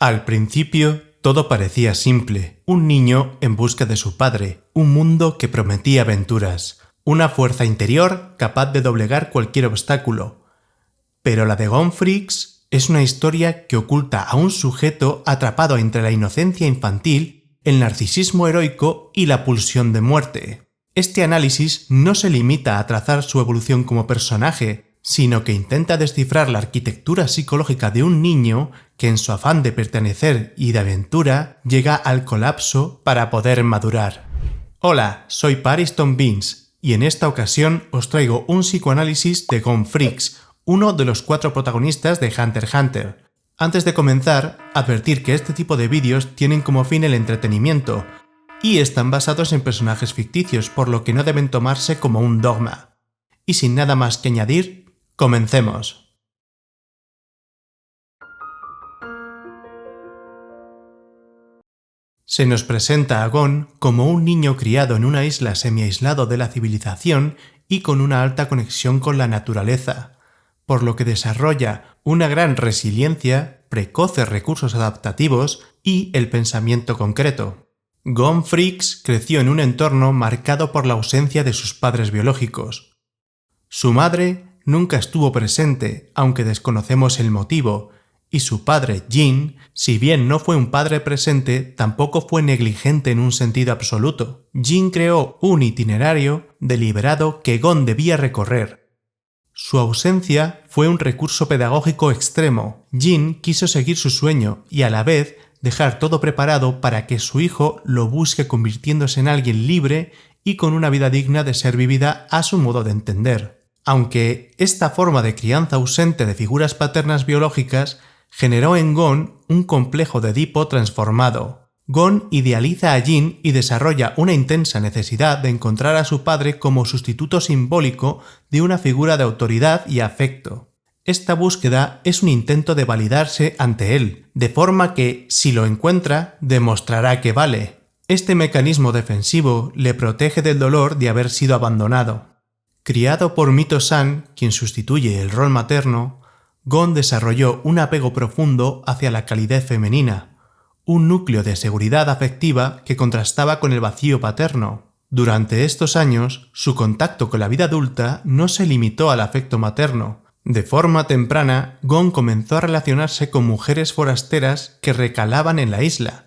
Al principio, todo parecía simple. Un niño en busca de su padre, un mundo que prometía aventuras, una fuerza interior capaz de doblegar cualquier obstáculo. Pero la de Gone Freaks es una historia que oculta a un sujeto atrapado entre la inocencia infantil, el narcisismo heroico y la pulsión de muerte. Este análisis no se limita a trazar su evolución como personaje, sino que intenta descifrar la arquitectura psicológica de un niño que en su afán de pertenecer y de aventura llega al colapso para poder madurar. Hola, soy Pariston Beans y en esta ocasión os traigo un psicoanálisis de Gone Freaks, uno de los 4 protagonistas de Hunter x Hunter. Antes de comenzar, advertir que este tipo de vídeos tienen como fin el entretenimiento y están basados en personajes ficticios, por lo que no deben tomarse como un dogma. Y sin nada más que añadir, comencemos. Se nos presenta a Gon como un niño criado en una isla semi-aislado de la civilización y con una alta conexión con la naturaleza, por lo que desarrolla una gran resiliencia, precoces recursos adaptativos y el pensamiento concreto. Gone Freaks creció en un entorno marcado por la ausencia de sus padres biológicos. Su madre nunca estuvo presente, aunque desconocemos el motivo, y su padre, Jin, si bien no fue un padre presente, tampoco fue negligente en un sentido absoluto. Jin creó un itinerario deliberado que Gon debía recorrer. Su ausencia fue un recurso pedagógico extremo. Jin quiso seguir su sueño y a la vez dejar todo preparado para que su hijo lo busque convirtiéndose en alguien libre y con una vida digna de ser vivida a su modo de entender. Aunque esta forma de crianza ausente de figuras paternas biológicas generó en Gon un complejo de Edipo transformado. Gon idealiza a Jin y desarrolla una intensa necesidad de encontrar a su padre como sustituto simbólico de una figura de autoridad y afecto. Esta búsqueda es un intento de validarse ante él, de forma que, si lo encuentra, demostrará que vale. Este mecanismo defensivo le protege del dolor de haber sido abandonado. Criado por Mito-san, quien sustituye el rol materno, Gon desarrolló un apego profundo hacia la calidez femenina, un núcleo de seguridad afectiva que contrastaba con el vacío paterno. Durante estos años, su contacto con la vida adulta no se limitó al afecto materno. De forma temprana, Gon comenzó a relacionarse con mujeres forasteras que recalaban en la isla,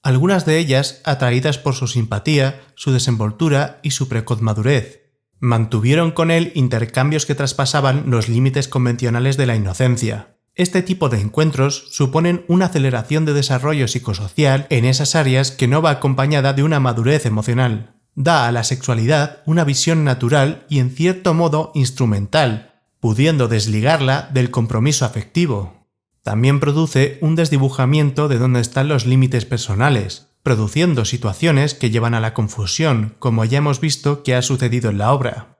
algunas de ellas atraídas por su simpatía, su desenvoltura y su precoz madurez. Mantuvieron con él intercambios que traspasaban los límites convencionales de la inocencia. Este tipo de encuentros suponen una aceleración de desarrollo psicosocial en esas áreas que no va acompañada de una madurez emocional. Da a la sexualidad una visión natural y en cierto modo instrumental, pudiendo desligarla del compromiso afectivo. También produce un desdibujamiento de dónde están los límites personales, produciendo situaciones que llevan a la confusión, como ya hemos visto que ha sucedido en la obra.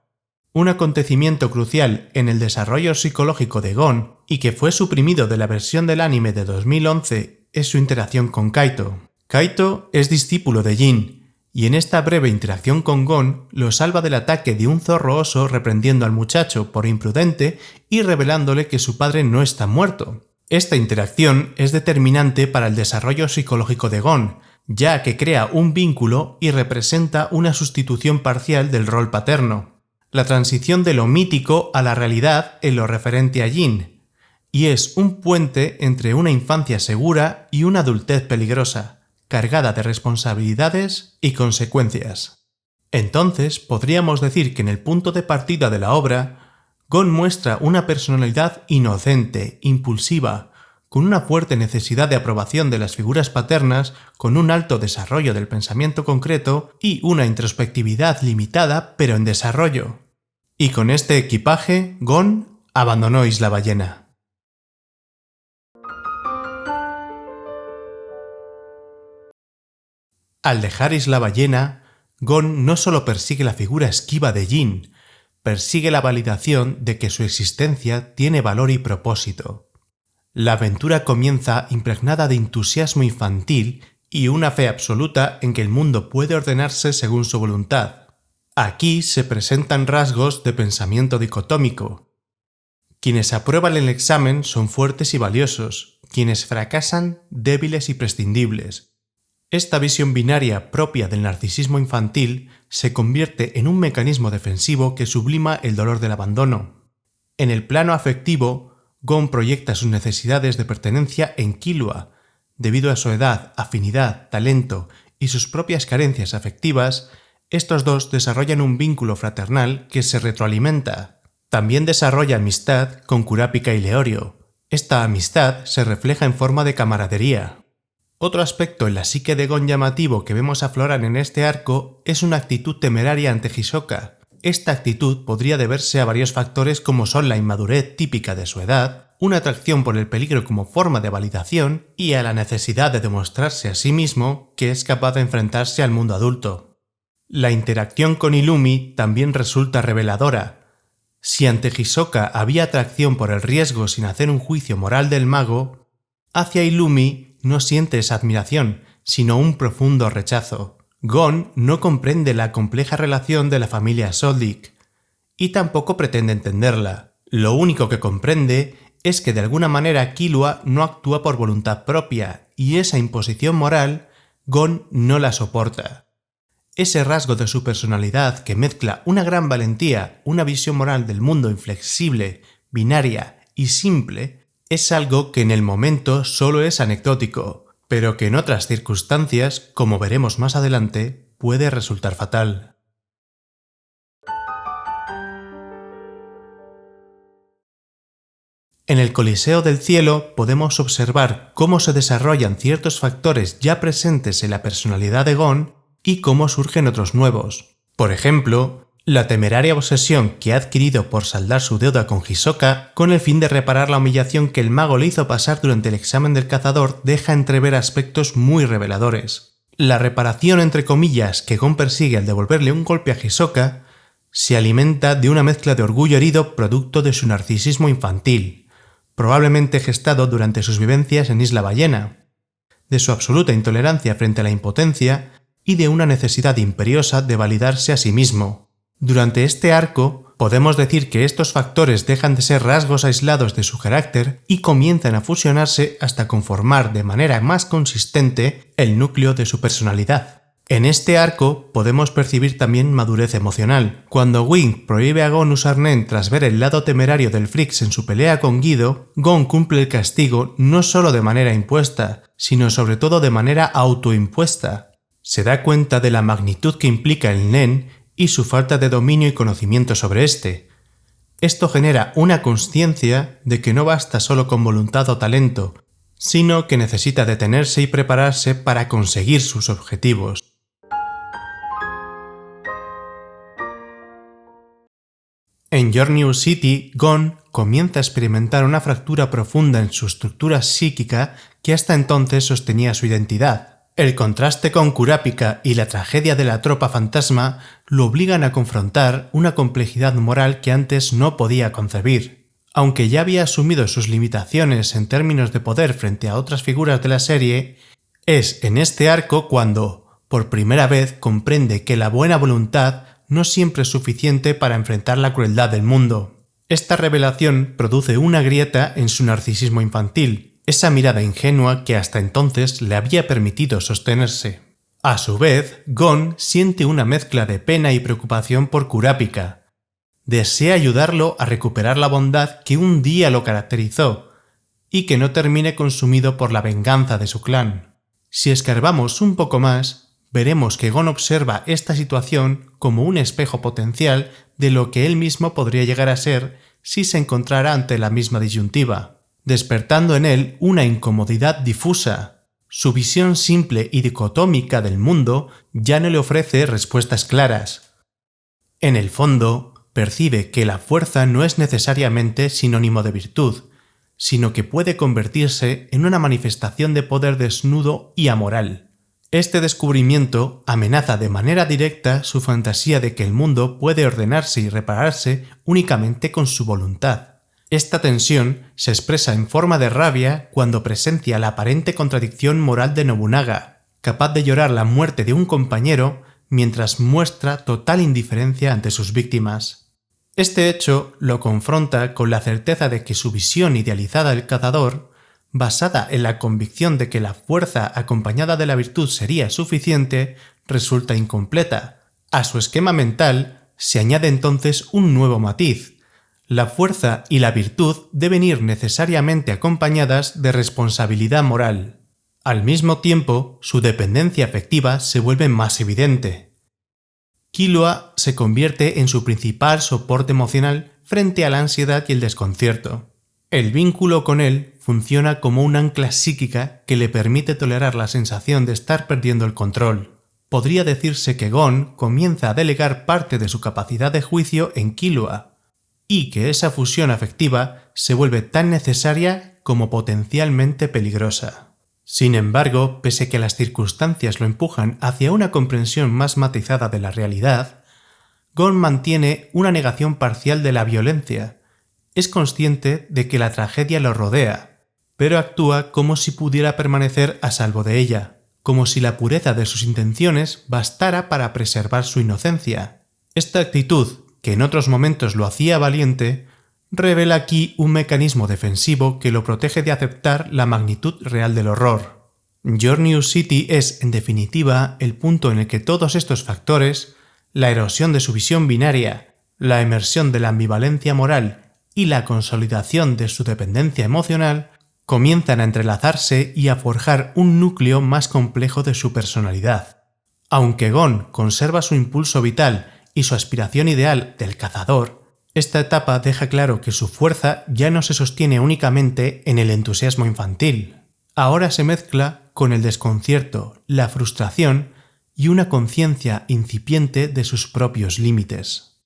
Un acontecimiento crucial en el desarrollo psicológico de Gon y que fue suprimido de la versión del anime de 2011 es su interacción con Kaito. Kaito es discípulo de Jin, y en esta breve interacción con Gon lo salva del ataque de un zorro oso reprendiendo al muchacho por imprudente y revelándole que su padre no está muerto. Esta interacción es determinante para el desarrollo psicológico de Gon, ya que crea un vínculo y representa una sustitución parcial del rol paterno. La transición de lo mítico a la realidad en lo referente a Jin, y es un puente entre una infancia segura y una adultez peligrosa, cargada de responsabilidades y consecuencias. Entonces, podríamos decir que en el punto de partida de la obra, Gon muestra una personalidad inocente, impulsiva, con una fuerte necesidad de aprobación de las figuras paternas, con un alto desarrollo del pensamiento concreto y una introspectividad limitada pero en desarrollo. Y con este equipaje, Gon abandonó Isla Ballena. Al dejar Isla Ballena, Gon no solo persigue la figura esquiva de Jin, persigue la validación de que su existencia tiene valor y propósito. La aventura comienza impregnada de entusiasmo infantil y una fe absoluta en que el mundo puede ordenarse según su voluntad. Aquí se presentan rasgos de pensamiento dicotómico. Quienes aprueban el examen son fuertes y valiosos, quienes fracasan débiles y prescindibles. Esta visión binaria propia del narcisismo infantil se convierte en un mecanismo defensivo que sublima el dolor del abandono. En el plano afectivo, Gon proyecta sus necesidades de pertenencia en Killua. Debido a su edad, afinidad, talento y sus propias carencias afectivas, estos dos desarrollan un vínculo fraternal que se retroalimenta. También desarrolla amistad con Kurapika y Leorio. Esta amistad se refleja en forma de camaradería. Otro aspecto en la psique de Gon llamativo que vemos aflorar en este arco es una actitud temeraria ante Hisoka. Esta actitud podría deberse a varios factores como son la inmadurez típica de su edad, una atracción por el peligro como forma de validación y a la necesidad de demostrarse a sí mismo que es capaz de enfrentarse al mundo adulto. La interacción con Illumi también resulta reveladora. Si ante Hisoka había atracción por el riesgo sin hacer un juicio moral del mago, hacia Illumi no siente esa admiración, sino un profundo rechazo. Gon no comprende la compleja relación de la familia Soldic y tampoco pretende entenderla. Lo único que comprende es que de alguna manera Killua no actúa por voluntad propia y esa imposición moral Gon no la soporta. Ese rasgo de su personalidad que mezcla una gran valentía, una visión moral del mundo inflexible, binaria y simple, es algo que en el momento solo es anecdótico, pero que en otras circunstancias, como veremos más adelante, puede resultar fatal. En el Coliseo del Cielo podemos observar cómo se desarrollan ciertos factores ya presentes en la personalidad de Gon y cómo surgen otros nuevos. Por ejemplo, la temeraria obsesión que ha adquirido por saldar su deuda con Hisoka con el fin de reparar la humillación que el mago le hizo pasar durante el examen del cazador deja entrever aspectos muy reveladores. La reparación entre comillas que Gon persigue al devolverle un golpe a Hisoka se alimenta de una mezcla de orgullo herido producto de su narcisismo infantil, probablemente gestado durante sus vivencias en Isla Ballena, de su absoluta intolerancia frente a la impotencia y de una necesidad imperiosa de validarse a sí mismo. Durante este arco, podemos decir que estos factores dejan de ser rasgos aislados de su carácter y comienzan a fusionarse hasta conformar de manera más consistente el núcleo de su personalidad. En este arco podemos percibir también madurez emocional. Cuando Wing prohíbe a Gon usar Nen tras ver el lado temerario del Freaks en su pelea con Guido, Gon cumple el castigo no solo de manera impuesta, sino sobre todo de manera autoimpuesta. Se da cuenta de la magnitud que implica el Nen y su falta de dominio y conocimiento sobre este. Esto genera una consciencia de que no basta solo con voluntad o talento, sino que necesita detenerse y prepararse para conseguir sus objetivos. En Your New City, Gon comienza a experimentar una fractura profunda en su estructura psíquica que hasta entonces sostenía su identidad. El contraste con Kurapika y la tragedia de la tropa fantasma lo obligan a confrontar una complejidad moral que antes no podía concebir. Aunque ya había asumido sus limitaciones en términos de poder frente a otras figuras de la serie, es en este arco cuando, por primera vez, comprende que la buena voluntad no siempre es suficiente para enfrentar la crueldad del mundo. Esta revelación produce una grieta en su narcisismo infantil, esa mirada ingenua que hasta entonces le había permitido sostenerse. A su vez, Gon siente una mezcla de pena y preocupación por Kurapika. Desea ayudarlo a recuperar la bondad que un día lo caracterizó y que no termine consumido por la venganza de su clan. Si escarbamos un poco más, veremos que Gon observa esta situación como un espejo potencial de lo que él mismo podría llegar a ser si se encontrara ante la misma disyuntiva, despertando en él una incomodidad difusa. Su visión simple y dicotómica del mundo ya no le ofrece respuestas claras. En el fondo, percibe que la fuerza no es necesariamente sinónimo de virtud, sino que puede convertirse en una manifestación de poder desnudo y amoral. Este descubrimiento amenaza de manera directa su fantasía de que el mundo puede ordenarse y repararse únicamente con su voluntad. Esta tensión se expresa en forma de rabia cuando presencia la aparente contradicción moral de Nobunaga, capaz de llorar la muerte de un compañero mientras muestra total indiferencia ante sus víctimas. Este hecho lo confronta con la certeza de que su visión idealizada del cazador basada en la convicción de que la fuerza acompañada de la virtud sería suficiente, resulta incompleta. A su esquema mental se añade entonces un nuevo matiz. La fuerza y la virtud deben ir necesariamente acompañadas de responsabilidad moral. Al mismo tiempo, su dependencia afectiva se vuelve más evidente. Killua se convierte en su principal soporte emocional frente a la ansiedad y el desconcierto. El vínculo con él funciona como un ancla psíquica que le permite tolerar la sensación de estar perdiendo el control. Podría decirse que Gon comienza a delegar parte de su capacidad de juicio en Killua, y que esa fusión afectiva se vuelve tan necesaria como potencialmente peligrosa. Sin embargo, pese a que las circunstancias lo empujan hacia una comprensión más matizada de la realidad, Gon mantiene una negación parcial de la violencia. Es consciente de que la tragedia lo rodea, pero actúa como si pudiera permanecer a salvo de ella, como si la pureza de sus intenciones bastara para preservar su inocencia. Esta actitud, que en otros momentos lo hacía valiente, revela aquí un mecanismo defensivo que lo protege de aceptar la magnitud real del horror. Giornius City es, en definitiva, el punto en el que todos estos factores, la erosión de su visión binaria, la emersión de la ambivalencia moral y la consolidación de su dependencia emocional, comienzan a entrelazarse y a forjar un núcleo más complejo de su personalidad. Aunque Gon conserva su impulso vital y su aspiración ideal del cazador, esta etapa deja claro que su fuerza ya no se sostiene únicamente en el entusiasmo infantil. Ahora se mezcla con el desconcierto, la frustración y una conciencia incipiente de sus propios límites.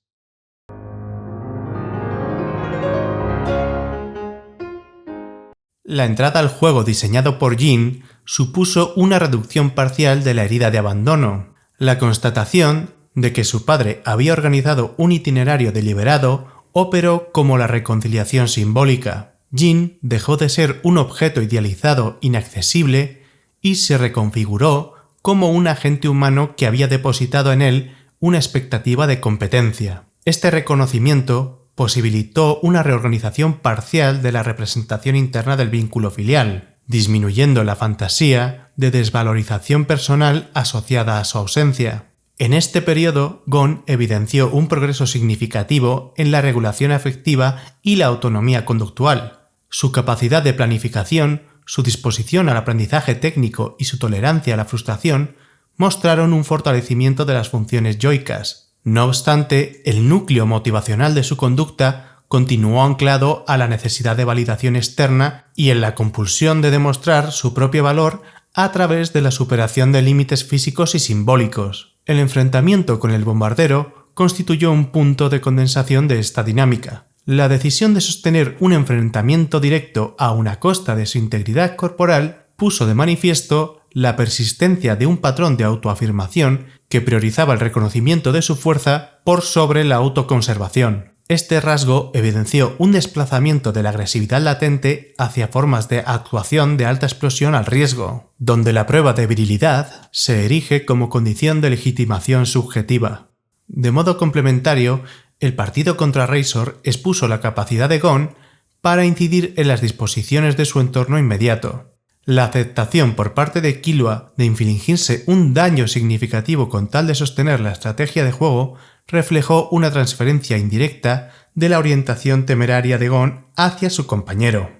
La entrada al juego diseñado por Jin supuso una reducción parcial de la herida de abandono. La constatación de que su padre había organizado un itinerario deliberado operó como la reconciliación simbólica. Jin dejó de ser un objeto idealizado inaccesible y se reconfiguró como un agente humano que había depositado en él una expectativa de competencia. Este reconocimiento posibilitó una reorganización parcial de la representación interna del vínculo filial, disminuyendo la fantasía de desvalorización personal asociada a su ausencia. En este periodo, Gon evidenció un progreso significativo en la regulación afectiva y la autonomía conductual. Su capacidad de planificación, su disposición al aprendizaje técnico y su tolerancia a la frustración mostraron un fortalecimiento de las funciones yoicas. No obstante, el núcleo motivacional de su conducta continuó anclado a la necesidad de validación externa y en la compulsión de demostrar su propio valor a través de la superación de límites físicos y simbólicos. El enfrentamiento con el bombardero constituyó un punto de condensación de esta dinámica. La decisión de sostener un enfrentamiento directo a una costa de su integridad corporal puso de manifiesto la persistencia de un patrón de autoafirmación que priorizaba el reconocimiento de su fuerza por sobre la autoconservación. Este rasgo evidenció un desplazamiento de la agresividad latente hacia formas de actuación de alta explosión al riesgo, donde la prueba de virilidad se erige como condición de legitimación subjetiva. De modo complementario, el partido contra Razor expuso la capacidad de Gon para incidir en las disposiciones de su entorno inmediato. La aceptación por parte de Killua de infligirse un daño significativo con tal de sostener la estrategia de juego reflejó una transferencia indirecta de la orientación temeraria de Gon hacia su compañero.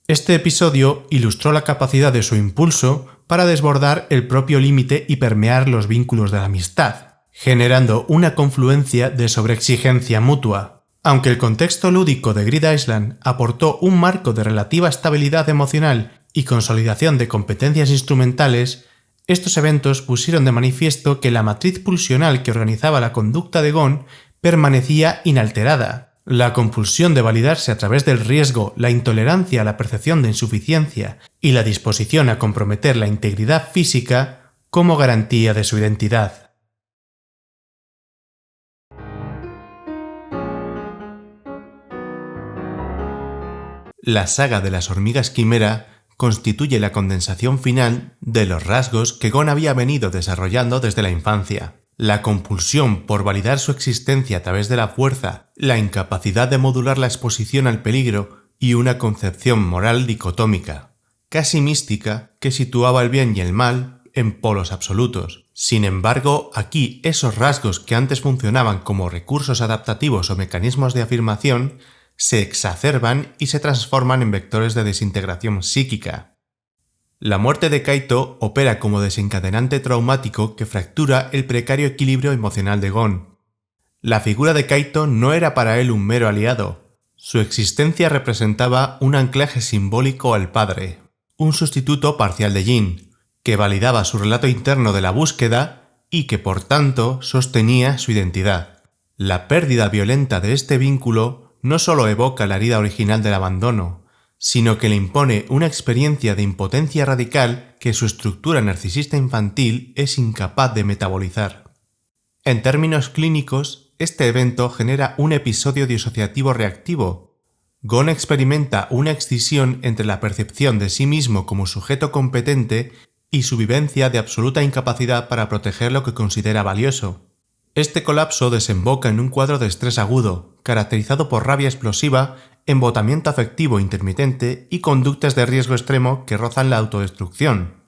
Este episodio ilustró la capacidad de su impulso para desbordar el propio límite y permear los vínculos de la amistad, generando una confluencia de sobreexigencia mutua. Aunque el contexto lúdico de Grid Island aportó un marco de relativa estabilidad emocional y consolidación de competencias instrumentales, estos eventos pusieron de manifiesto que la matriz pulsional que organizaba la conducta de Gon permanecía inalterada. La compulsión de validarse a través del riesgo, la intolerancia a la percepción de insuficiencia y la disposición a comprometer la integridad física como garantía de su identidad. La saga de las hormigas quimera constituye la condensación final de los rasgos que Gon había venido desarrollando desde la infancia. La compulsión por validar su existencia a través de la fuerza, la incapacidad de modular la exposición al peligro y una concepción moral dicotómica. casi mística, que situaba el bien y el mal en polos absolutos. Sin embargo, aquí esos rasgos que antes funcionaban como recursos adaptativos o mecanismos de afirmación se exacerban y se transforman en vectores de desintegración psíquica. La muerte de Kaito opera como desencadenante traumático que fractura el precario equilibrio emocional de Gon. La figura de Kaito no era para él un mero aliado. Su existencia representaba un anclaje simbólico al padre, un sustituto parcial de Jin, que validaba su relato interno de la búsqueda y que por tanto sostenía su identidad. La pérdida violenta de este vínculo no solo evoca la herida original del abandono, sino que le impone una experiencia de impotencia radical que su estructura narcisista infantil es incapaz de metabolizar. En términos clínicos, este evento genera un episodio disociativo reactivo. Gon experimenta una escisión entre la percepción de sí mismo como sujeto competente y su vivencia de absoluta incapacidad para proteger lo que considera valioso. Este colapso desemboca en un cuadro de estrés agudo, caracterizado por rabia explosiva, embotamiento afectivo intermitente y conductas de riesgo extremo que rozan la autodestrucción.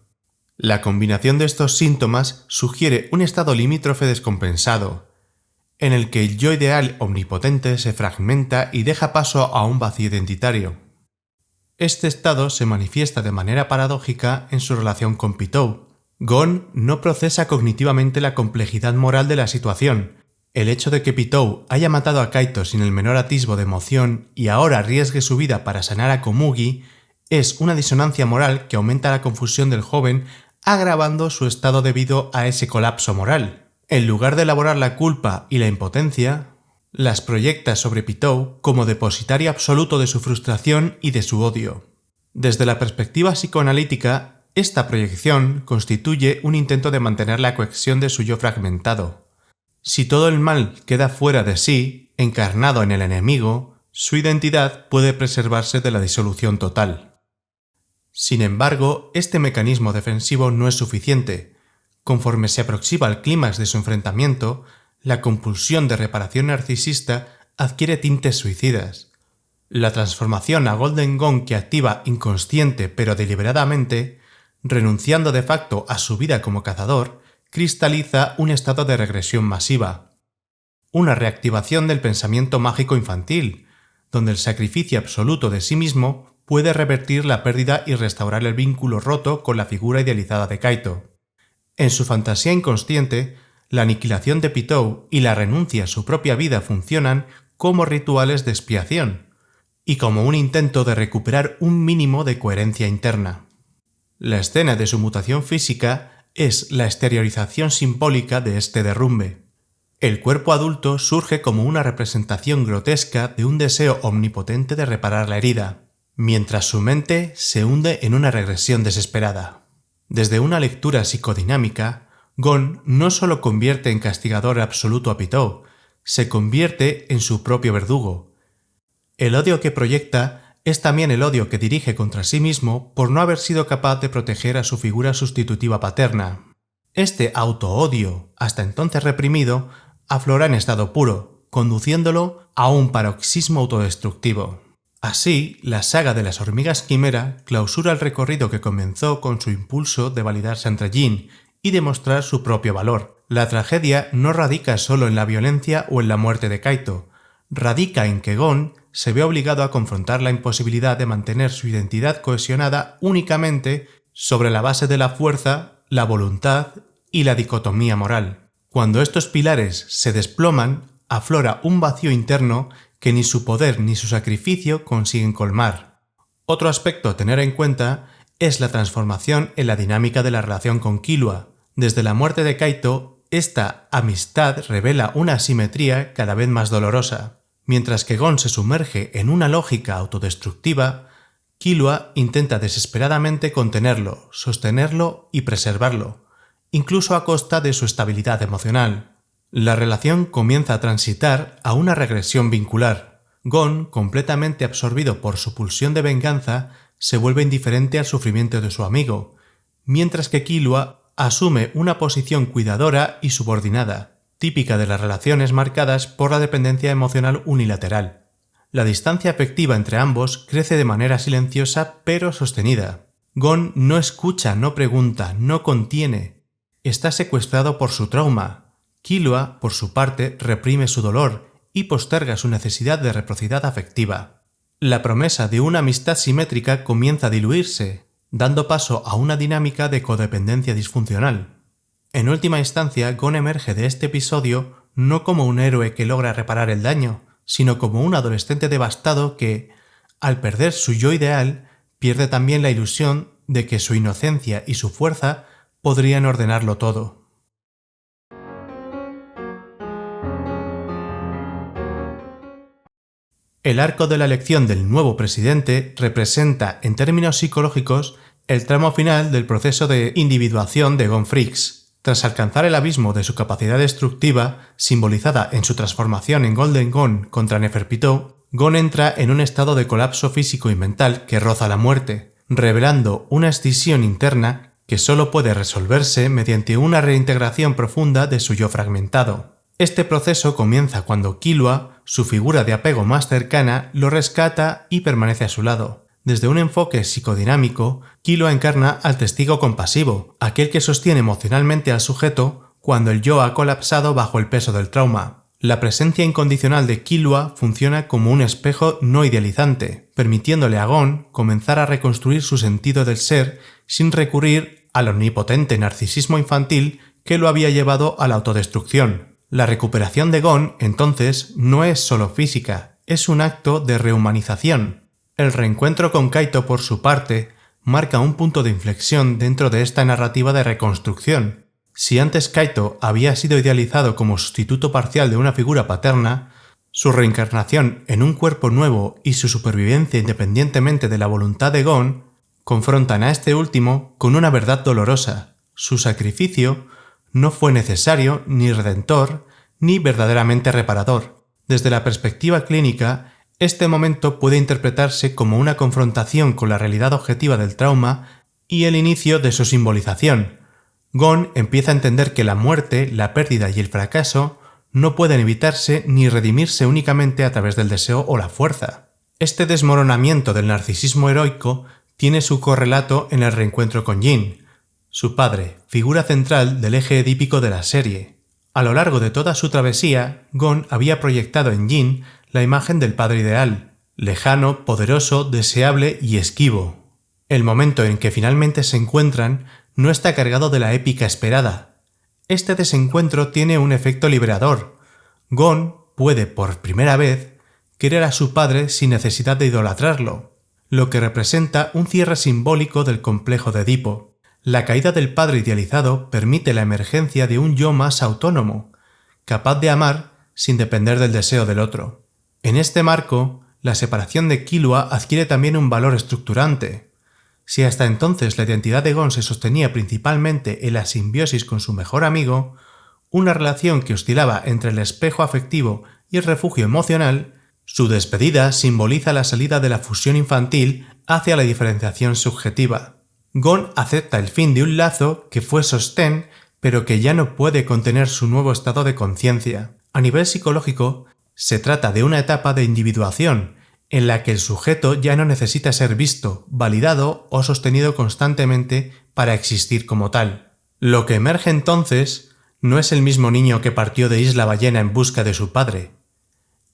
La combinación de estos síntomas sugiere un estado limítrofe descompensado, en el que el yo ideal omnipotente se fragmenta y deja paso a un vacío identitario. Este estado se manifiesta de manera paradójica en su relación con Pitou. Gon no procesa cognitivamente la complejidad moral de la situación. El hecho de que Pitou haya matado a Kaito sin el menor atisbo de emoción y ahora arriesgue su vida para sanar a Komugi es una disonancia moral que aumenta la confusión del joven, agravando su estado debido a ese colapso moral. En lugar de elaborar la culpa y la impotencia, las proyecta sobre Pitou como depositario absoluto de su frustración y de su odio. Desde la perspectiva psicoanalítica, esta proyección constituye un intento de mantener la cohesión de su yo fragmentado. Si todo el mal queda fuera de sí, encarnado en el enemigo, su identidad puede preservarse de la disolución total. Sin embargo, este mecanismo defensivo no es suficiente. Conforme se aproxima al clímax de su enfrentamiento, la compulsión de reparación narcisista adquiere tintes suicidas. La transformación a Golden Gon que activa inconsciente pero deliberadamente, renunciando de facto a su vida como cazador, cristaliza un estado de regresión masiva. Una reactivación del pensamiento mágico infantil, donde el sacrificio absoluto de sí mismo puede revertir la pérdida y restaurar el vínculo roto con la figura idealizada de Kaito. En su fantasía inconsciente, la aniquilación de Pitou y la renuncia a su propia vida funcionan como rituales de expiación y como un intento de recuperar un mínimo de coherencia interna. La escena de su mutación física es la exteriorización simbólica de este derrumbe. El cuerpo adulto surge como una representación grotesca de un deseo omnipotente de reparar la herida, mientras su mente se hunde en una regresión desesperada. Desde una lectura psicodinámica, Gon no solo convierte en castigador absoluto a Pitou, se convierte en su propio verdugo. El odio que proyecta es también el odio que dirige contra sí mismo por no haber sido capaz de proteger a su figura sustitutiva paterna. Este auto-odio, hasta entonces reprimido, aflora en estado puro, conduciéndolo a un paroxismo autodestructivo. Así, la saga de las hormigas quimera clausura el recorrido que comenzó con su impulso de validarse entre Jin y demostrar su propio valor. La tragedia no radica solo en la violencia o en la muerte de Kaito, radica en que Gon se ve obligado a confrontar la imposibilidad de mantener su identidad cohesionada únicamente sobre la base de la fuerza, la voluntad y la dicotomía moral. Cuando estos pilares se desploman, aflora un vacío interno que ni su poder ni su sacrificio consiguen colmar. Otro aspecto a tener en cuenta es la transformación en la dinámica de la relación con Killua. Desde la muerte de Kaito, esta amistad revela una asimetría cada vez más dolorosa. Mientras que Gon se sumerge en una lógica autodestructiva, Killua intenta desesperadamente contenerlo, sostenerlo y preservarlo, incluso a costa de su estabilidad emocional. La relación comienza a transitar a una regresión vincular. Gon, completamente absorbido por su pulsión de venganza, se vuelve indiferente al sufrimiento de su amigo, mientras que Killua asume una posición cuidadora y subordinada, típica de las relaciones marcadas por la dependencia emocional unilateral. La distancia afectiva entre ambos crece de manera silenciosa pero sostenida. Gon no escucha, no pregunta, no contiene. Está secuestrado por su trauma. Killua, por su parte, reprime su dolor y posterga su necesidad de reciprocidad afectiva. La promesa de una amistad simétrica comienza a diluirse, dando paso a una dinámica de codependencia disfuncional. En última instancia, Gon emerge de este episodio no como un héroe que logra reparar el daño, sino como un adolescente devastado que, al perder su yo ideal, pierde también la ilusión de que su inocencia y su fuerza podrían ordenarlo todo. El arco de la elección del nuevo presidente representa, en términos psicológicos, el tramo final del proceso de individuación de Gon Freaks. Tras alcanzar el abismo de su capacidad destructiva, simbolizada en su transformación en Golden Gon contra Neferpitou, Gon entra en un estado de colapso físico y mental que roza la muerte, revelando una escisión interna que solo puede resolverse mediante una reintegración profunda de su yo fragmentado. Este proceso comienza cuando Killua, su figura de apego más cercana, lo rescata y permanece a su lado. Desde un enfoque psicodinámico, Killua encarna al testigo compasivo, aquel que sostiene emocionalmente al sujeto cuando el yo ha colapsado bajo el peso del trauma. La presencia incondicional de Killua funciona como un espejo no idealizante, permitiéndole a Gon comenzar a reconstruir su sentido del ser sin recurrir al omnipotente narcisismo infantil que lo había llevado a la autodestrucción. La recuperación de Gon, entonces, no es solo física, es un acto de rehumanización. El reencuentro con Kaito, por su parte, marca un punto de inflexión dentro de esta narrativa de reconstrucción. Si antes Kaito había sido idealizado como sustituto parcial de una figura paterna, su reencarnación en un cuerpo nuevo y su supervivencia independientemente de la voluntad de Gon confrontan a este último con una verdad dolorosa. Su sacrificio no fue necesario, ni redentor, ni verdaderamente reparador. Desde la perspectiva clínica, este momento puede interpretarse como una confrontación con la realidad objetiva del trauma y el inicio de su simbolización. Gon empieza a entender que la muerte, la pérdida y el fracaso no pueden evitarse ni redimirse únicamente a través del deseo o la fuerza. Este desmoronamiento del narcisismo heroico tiene su correlato en el reencuentro con Jin, su padre, figura central del eje edípico de la serie. A lo largo de toda su travesía, Gon había proyectado en Jin la imagen del padre ideal, lejano, poderoso, deseable y esquivo. El momento en que finalmente se encuentran no está cargado de la épica esperada. Este desencuentro tiene un efecto liberador. Gon puede, por primera vez, querer a su padre sin necesidad de idolatrarlo, lo que representa un cierre simbólico del complejo de Edipo. La caída del padre idealizado permite la emergencia de un yo más autónomo, capaz de amar sin depender del deseo del otro. En este marco, la separación de Killua adquiere también un valor estructurante. Si hasta entonces la identidad de Gon se sostenía principalmente en la simbiosis con su mejor amigo, una relación que oscilaba entre el espejo afectivo y el refugio emocional, su despedida simboliza la salida de la fusión infantil hacia la diferenciación subjetiva. Gon acepta el fin de un lazo que fue sostén, pero que ya no puede contener su nuevo estado de conciencia. A nivel psicológico, se trata de una etapa de individuación, en la que el sujeto ya no necesita ser visto, validado o sostenido constantemente para existir como tal. Lo que emerge entonces no es el mismo niño que partió de Isla Ballena en busca de su padre.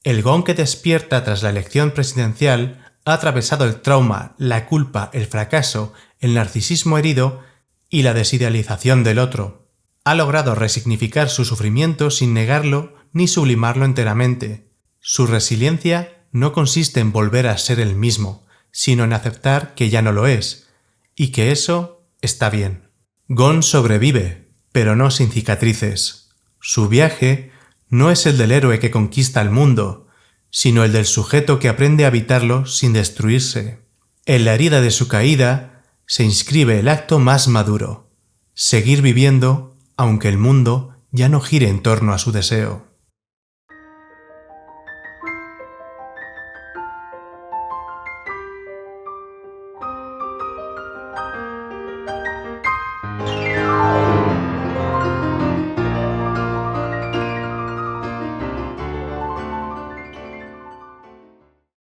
El Gon que despierta tras la elección presidencial ha atravesado el trauma, la culpa, el fracaso, el narcisismo herido y la desidealización del otro. Ha logrado resignificar su sufrimiento sin negarlo ni sublimarlo enteramente. Su resiliencia no consiste en volver a ser el mismo, sino en aceptar que ya no lo es, y que eso está bien. Gon sobrevive, pero no sin cicatrices. Su viaje no es el del héroe que conquista el mundo, sino el del sujeto que aprende a habitarlo sin destruirse. En la herida de su caída se inscribe el acto más maduro: seguir viviendo aunque el mundo ya no gire en torno a su deseo.